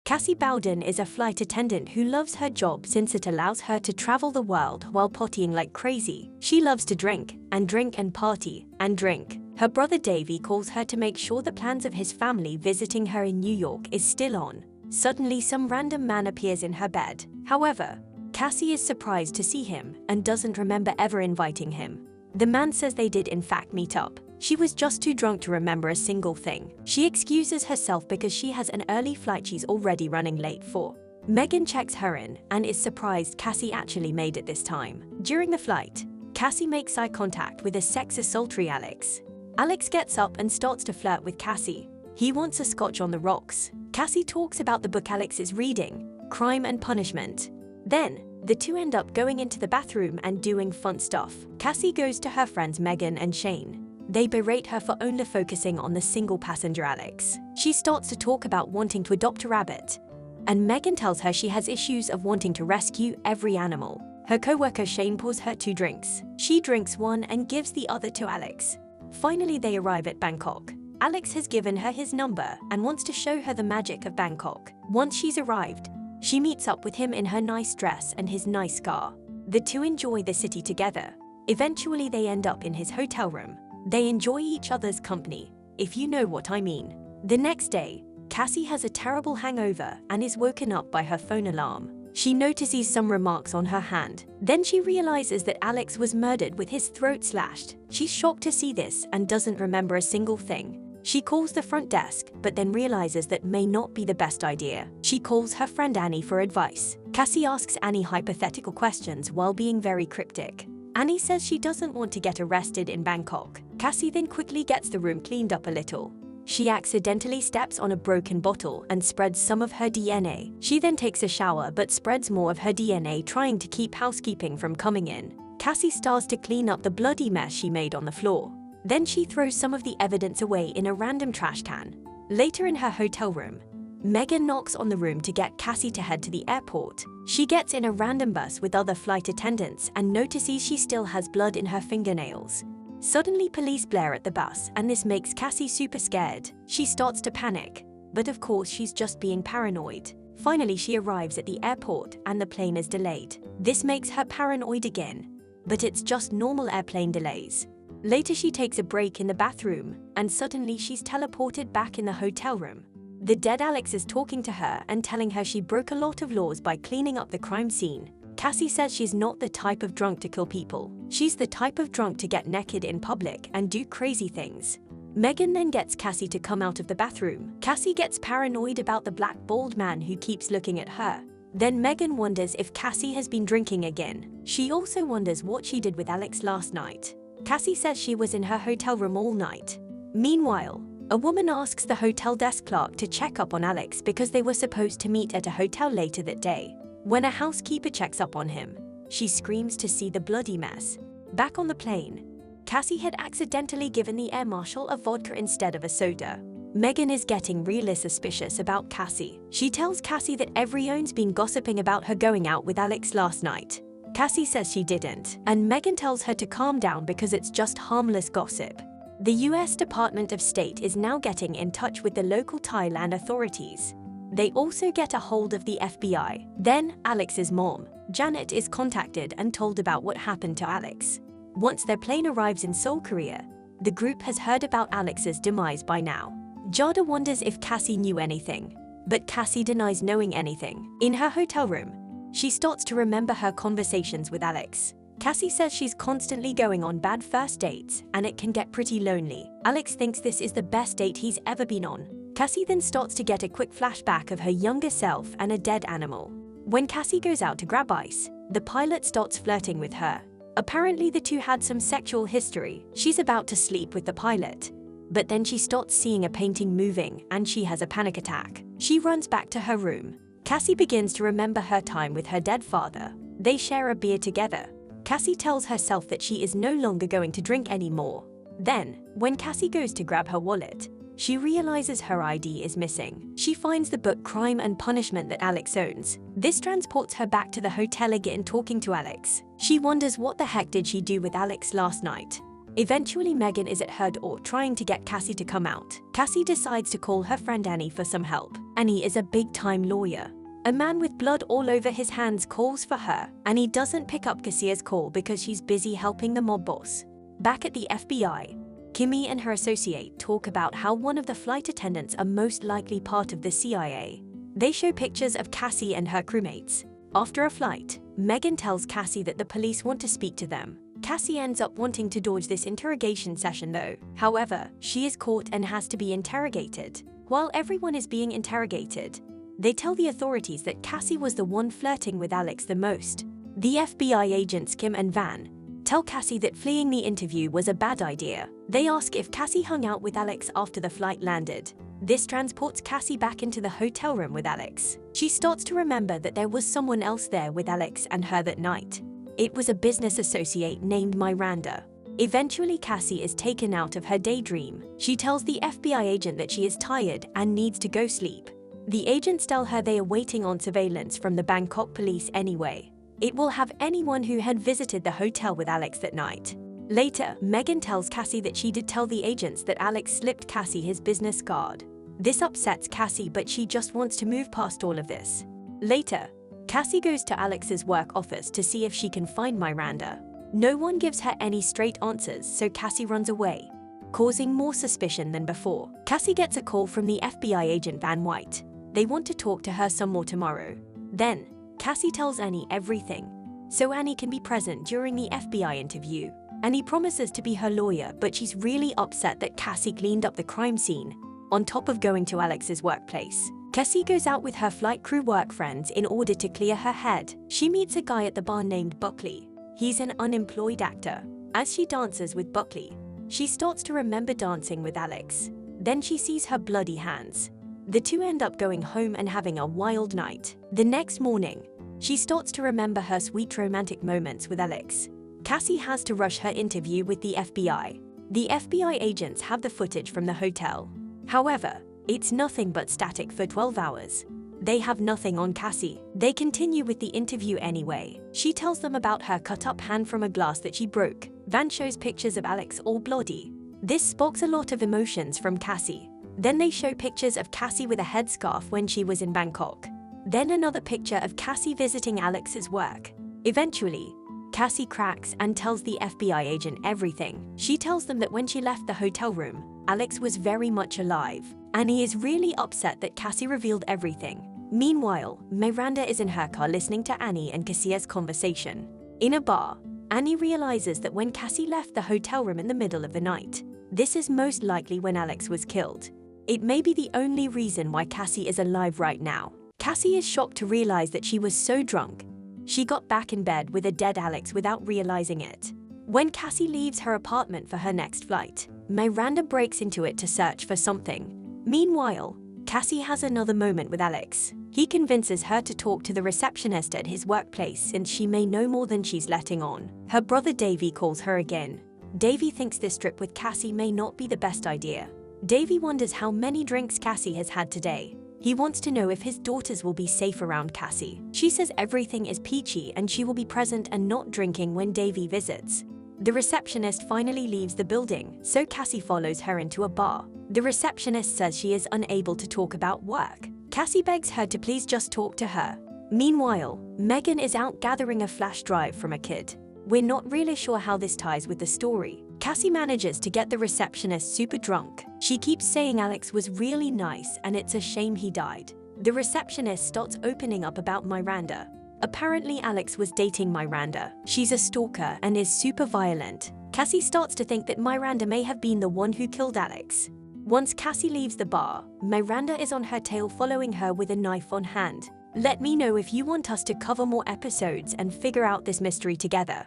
Cassie Bowden is a flight attendant who loves her job since it allows her to travel the world while partying like crazy. She loves to drink and party and drink. Her brother Davey calls her to make sure the plans of his family visiting her in New York is still on. Suddenly, some random man appears in her bed. However, Cassie is surprised to see him and doesn't remember ever inviting him. The man says they did in fact meet up. She was just too drunk to remember a single thing. She excuses herself because she has an early flight she's already running late for. Megan checks her in and is surprised Cassie actually made it this time. During the flight, Cassie makes eye contact with a sex-assaultery Alex. Alex gets up and starts to flirt with Cassie. He wants a scotch on the rocks. Cassie talks about the book Alex is reading, Crime and Punishment. Then, the two end up going into the bathroom and doing fun stuff. Cassie goes to her friends Megan and Shane. They berate her for only focusing on the single passenger Alex. She starts to talk about wanting to adopt a rabbit, and Megan tells her she has issues of wanting to rescue every animal. Her co-worker Shane pours her 2 drinks. She drinks one and gives the other to Alex. Finally, they arrive at Bangkok. Alex has given her his number and wants to show her the magic of Bangkok. Once she's arrived, she meets up with him in her nice dress and his nice car. The two enjoy the city together. Eventually, they end up in his hotel room. They enjoy each other's company, if you know what I mean. The next day, Cassie has a terrible hangover and is woken up by her phone alarm. She notices some remarks on her hand. Then she realizes that Alex was murdered with his throat slashed. She's shocked to see this and doesn't remember a single thing. She calls the front desk, but then realizes that may not be the best idea. She calls her friend Annie for advice. Cassie asks Annie hypothetical questions while being very cryptic. Annie says she doesn't want to get arrested in Bangkok. Cassie then quickly gets the room cleaned up a little. She accidentally steps on a broken bottle and spreads some of her DNA. She then takes a shower but spreads more of her DNA, trying to keep housekeeping from coming in. Cassie starts to clean up the bloody mess she made on the floor. Then she throws some of the evidence away in a random trash can. Later in her hotel room, Megan knocks on the room to get Cassie to head to the airport. She gets in a random bus with other flight attendants and notices she still has blood in her fingernails. Suddenly, police blare at the bus, and this makes Cassie super scared. She starts to panic, but of course she's just being paranoid. Finally, she arrives at the airport and the plane is delayed. This makes her paranoid again, but it's just normal airplane delays. Later, she takes a break in the bathroom, and suddenly she's teleported back in the hotel room. The dead Alex is talking to her and telling her she broke a lot of laws by cleaning up the crime scene. Cassie says she's not the type of drunk to kill people. She's the type of drunk to get naked in public and do crazy things. Megan then gets Cassie to come out of the bathroom. Cassie gets paranoid about the black bald man who keeps looking at her. Then Megan wonders if Cassie has been drinking again. She also wonders what she did with Alex last night. Cassie says she was in her hotel room all night. Meanwhile, a woman asks the hotel desk clerk to check up on Alex because they were supposed to meet at a hotel later that day. When a housekeeper checks up on him, she screams to see the bloody mess. Back on the plane, Cassie had accidentally given the air marshal a vodka instead of a soda. Megan is getting really suspicious about Cassie. She tells Cassie that everyone's been gossiping about her going out with Alex last night. Cassie says she didn't, and Megan tells her to calm down because it's just harmless gossip. The US Department of State is now getting in touch with the local Thailand authorities. They also get a hold of the FBI. Then, Alex's mom, Janet, is contacted and told about what happened to Alex. Once their plane arrives in Seoul, Korea, the group has heard about Alex's demise by now. Jada wonders if Cassie knew anything, but Cassie denies knowing anything. In her hotel room, she starts to remember her conversations with Alex. Cassie says she's constantly going on bad first dates and it can get pretty lonely. Alex thinks this is the best date he's ever been on. Cassie then starts to get a quick flashback of her younger self and a dead animal. When Cassie goes out to grab ice, the pilot starts flirting with her. Apparently, the two had some sexual history. She's about to sleep with the pilot, but then she starts seeing a painting moving and she has a panic attack. She runs back to her room. Cassie begins to remember her time with her dead father. They share a beer together. Cassie tells herself that she is no longer going to drink anymore. Then, when Cassie goes to grab her wallet, she realizes her ID is missing. She finds the book Crime and Punishment that Alex owns. This transports her back to the hotel again, talking to Alex. She wonders what the heck did she do with Alex last night. Eventually, Megan is at her door trying to get Cassie to come out. Cassie decides to call her friend Annie for some help. Annie is a big-time lawyer. A man with blood all over his hands calls for her, and he doesn't pick up Cassia's call because she's busy helping the mob boss. Back at the FBI, Kimmy and her associate talk about how one of the flight attendants are most likely part of the CIA. They show pictures of Cassie and her crewmates. After a flight, Megan tells Cassie that the police want to speak to them. Cassie ends up wanting to dodge this interrogation session though. However, she is caught and has to be interrogated. While everyone is being interrogated, they tell the authorities that Cassie was the one flirting with Alex the most. The FBI agents Kim and Van tell Cassie that fleeing the interview was a bad idea. They ask if Cassie hung out with Alex after the flight landed. This transports Cassie back into the hotel room with Alex. She starts to remember that there was someone else there with Alex and her that night. It was a business associate named Miranda. Eventually, Cassie is taken out of her daydream. She tells the FBI agent that she is tired and needs to go sleep. The agents tell her they are waiting on surveillance from the Bangkok police anyway. It will have anyone who had visited the hotel with Alex that night. Later, Megan tells Cassie that she did tell the agents that Alex slipped Cassie his business card. This upsets Cassie, but she just wants to move past all of this. Later, Cassie goes to Alex's work office to see if she can find Miranda. No one gives her any straight answers, so Cassie runs away, causing more suspicion than before. Cassie gets a call from the FBI agent Van White. They want to talk to her some more tomorrow. Then, Cassie tells Annie everything, so Annie can be present during the FBI interview. Annie promises to be her lawyer, but she's really upset that Cassie cleaned up the crime scene, on top of going to Alex's workplace. Cassie goes out with her flight crew work friends in order to clear her head. She meets a guy at the bar named Buckley. He's an unemployed actor. As she dances with Buckley, she starts to remember dancing with Alex. Then she sees her bloody hands. The two end up going home and having a wild night. The next morning, she starts to remember her sweet romantic moments with Alex. Cassie has to rush her interview with the FBI. The FBI agents have the footage from the hotel. However, it's nothing but static for 12 hours. They have nothing on Cassie. They continue with the interview anyway. She tells them about her cut-up hand from a glass that she broke. Van shows pictures of Alex all bloody. This sparks a lot of emotions from Cassie. Then they show pictures of Cassie with a headscarf when she was in Bangkok. Then another picture of Cassie visiting Alex's work. Eventually, Cassie cracks and tells the FBI agent everything. She tells them that when she left the hotel room, Alex was very much alive. Annie is really upset that Cassie revealed everything. Meanwhile, Miranda is in her car listening to Annie and Cassia's conversation. In a bar, Annie realizes that when Cassie left the hotel room in the middle of the night, this is most likely when Alex was killed. It may be the only reason why Cassie is alive right now. Cassie is shocked to realize that she was so drunk. She got back in bed with a dead Alex without realizing it. When Cassie leaves her apartment for her next flight, Miranda breaks into it to search for something. Meanwhile, Cassie has another moment with Alex. He convinces her to talk to the receptionist at his workplace since she may know more than she's letting on. Her brother Davey calls her again. Davey thinks this trip with Cassie may not be the best idea. Davey wonders how many drinks Cassie has had today. He wants to know if his daughters will be safe around Cassie. She says everything is peachy and she will be present and not drinking when Davey visits. The receptionist finally leaves the building, so Cassie follows her into a bar. The receptionist says she is unable to talk about work. Cassie begs her to please just talk to her. Meanwhile, Megan is out gathering a flash drive from a kid. We're not really sure how this ties with the story. Cassie manages to get the receptionist super drunk. She keeps saying Alex was really nice and it's a shame he died. The receptionist starts opening up about Miranda. Apparently Alex was dating Miranda. She's a stalker and is super violent. Cassie starts to think that Miranda may have been the one who killed Alex. Once Cassie leaves the bar, Miranda is on her tail following her with a knife on hand. Let me know if you want us to cover more episodes and figure out this mystery together.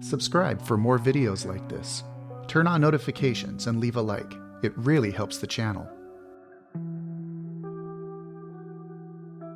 Subscribe for more videos like this. Turn on notifications and leave a like. It really helps the channel.